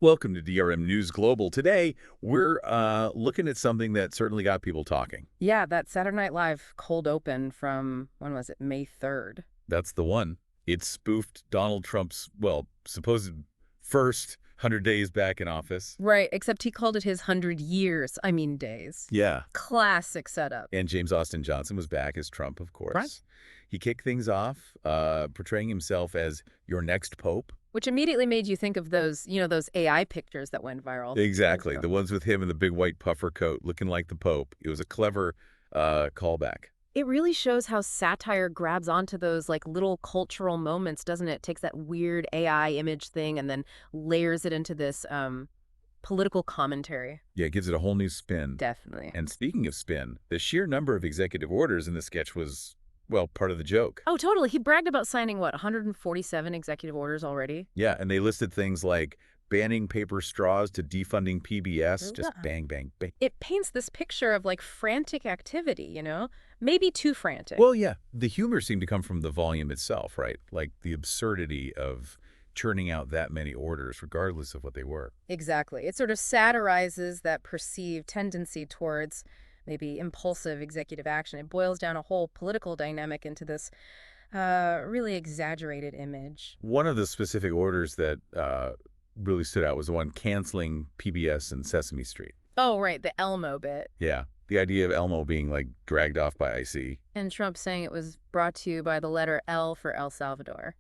Welcome to DRM News Global. Today, we're looking at something that certainly got people talking. Yeah, that Saturday Night Live cold open from, when was it, May 3rd. That's the one. It spoofed Donald Trump's, well, supposed first 100 days back in office. Right, except he called it his 100 years, days. Yeah. Classic setup. And James Austin Johnson was back as Trump, of course. Right. He kicked things off, portraying himself as your next pope. Which immediately made you think of those, those AI pictures that went viral. Exactly. The ones with him in the big white puffer coat looking like the pope. It was a clever callback. It really shows how satire grabs onto those like little cultural moments, doesn't it? It takes that weird AI image thing and then layers it into this political commentary. Yeah, it gives it a whole new spin. Definitely. And speaking of spin, the sheer number of executive orders in the sketch was, well, part of the joke. Oh, totally. He bragged about signing, what, 147 executive orders already? Yeah, and they listed things like banning paper straws to defunding PBS, just bang, bang, bang. It paints this picture of like frantic activity, Maybe too frantic. Well, yeah, the humor seemed to come from the volume itself, right? Like the absurdity of churning out that many orders, regardless of what they were. Exactly. It sort of satirizes that perceived tendency towards maybe impulsive executive action. It boils down a whole political dynamic into this really exaggerated image. One of the specific orders that really stood out was the one canceling PBS and Sesame Street. Oh, right, the Elmo bit. Yeah, the idea of Elmo being, like, dragged off by IC. And Trump saying it was brought to you by the letter L for El Salvador.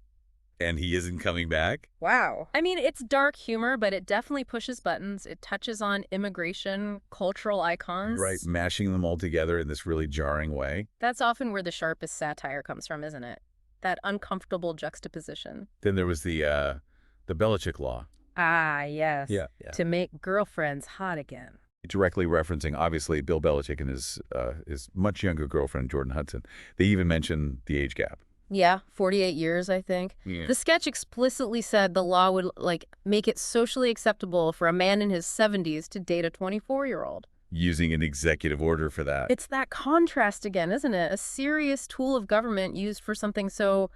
And he isn't coming back? Wow. I mean, it's dark humor, but it definitely pushes buttons. It touches on immigration, cultural icons. Right, mashing them all together in this really jarring way. That's often where the sharpest satire comes from, isn't it? That uncomfortable juxtaposition. Then there was the Belichick law. Ah, yes. Yeah. To make girlfriends hot again. Directly referencing, obviously, Bill Belichick and his much younger girlfriend, Jordan Hudson. They even mentioned the age gap. Yeah, 48 years, I think. Yeah. The sketch explicitly said the law would, make it socially acceptable for a man in his 70s to date a 24-year-old. Using an executive order for that. It's that contrast again, isn't it? A serious tool of government used for something so,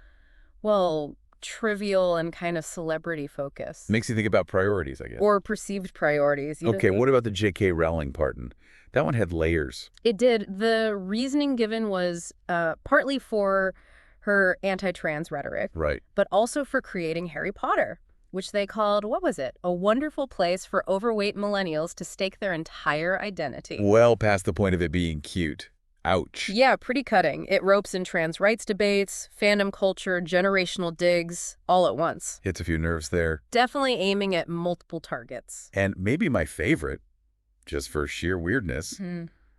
well, trivial and kind of celebrity-focused. Makes you think about priorities, I guess. Or perceived priorities. Okay, what about the J.K. Rowling pardon? That one had layers. It did. The reasoning given was partly for her anti-trans rhetoric, Right. but also for creating Harry Potter, which they called, what was it? A wonderful place for overweight millennials to stake their entire identity. Well past the point of it being cute. Ouch. Yeah, pretty cutting. It ropes in trans rights debates, fandom culture, generational digs, all at once. Hits a few nerves there. Definitely aiming at multiple targets. And maybe my favorite, just for sheer weirdness,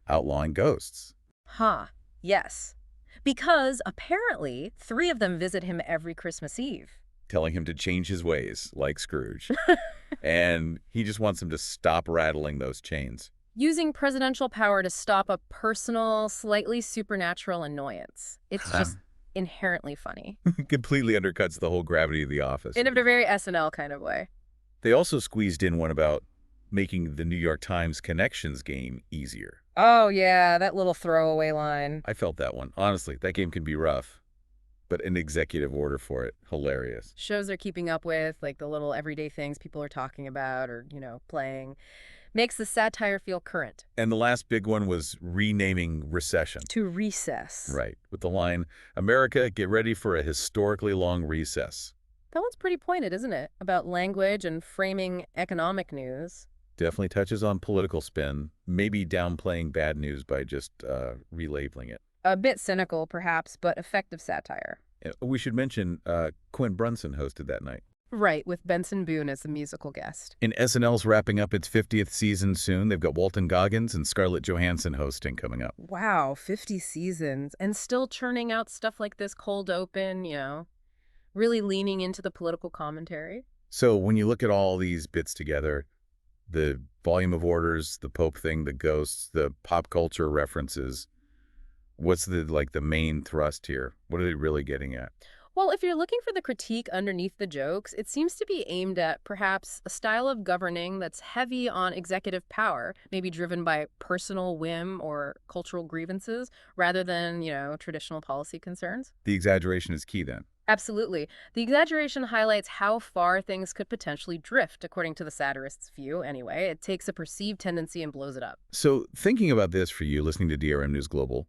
outlawing ghosts. Huh. Yes. Because apparently 3 of them visit him every Christmas Eve. Telling him to change his ways, like Scrooge. And he just wants him to stop rattling those chains. Using presidential power to stop a personal, slightly supernatural annoyance. It's just inherently funny. Completely undercuts the whole gravity of the office. In a very SNL kind of way. They also squeezed in one about making the New York Times connections game easier. Oh, yeah, that little throwaway line. I felt that one. Honestly, that game can be rough. But an executive order for it, hilarious. Shows they're keeping up with, like the little everyday things people are talking about or, playing. Makes the satire feel current. And the last big one was renaming recession. To recess. Right, with the line, America, get ready for a historically long recess. That one's pretty pointed, isn't it? About language and framing economic news. Definitely touches on political spin, maybe downplaying bad news by just relabeling it. A bit cynical, perhaps, but effective satire. We should mention Quinn Brunson hosted that night. Right, with Benson Boone as the musical guest. And SNL's wrapping up its 50th season soon. They've got Walton Goggins and Scarlett Johansson hosting coming up. Wow, 50 seasons. And still churning out stuff like this cold open, really leaning into the political commentary. So when you look at all these bits together, the volume of orders, the Pope thing, the ghosts, the pop culture references, what's the main thrust here? What are they really getting at? Well, if you're looking for the critique underneath the jokes, it seems to be aimed at perhaps a style of governing that's heavy on executive power, maybe driven by personal whim or cultural grievances, rather than, traditional policy concerns. The exaggeration is key then. Absolutely. The exaggeration highlights how far things could potentially drift, according to the satirist's view, anyway. It takes a perceived tendency and blows it up. So thinking about this for you, listening to DRM News Global,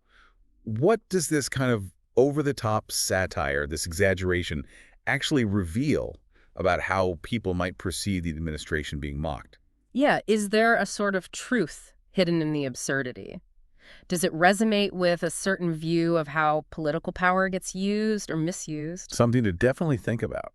what does this kind of over-the-top satire, this exaggeration, actually reveal about how people might perceive the administration being mocked? Yeah, is there a sort of truth hidden in the absurdity? Does it resonate with a certain view of how political power gets used or misused? Something to definitely think about.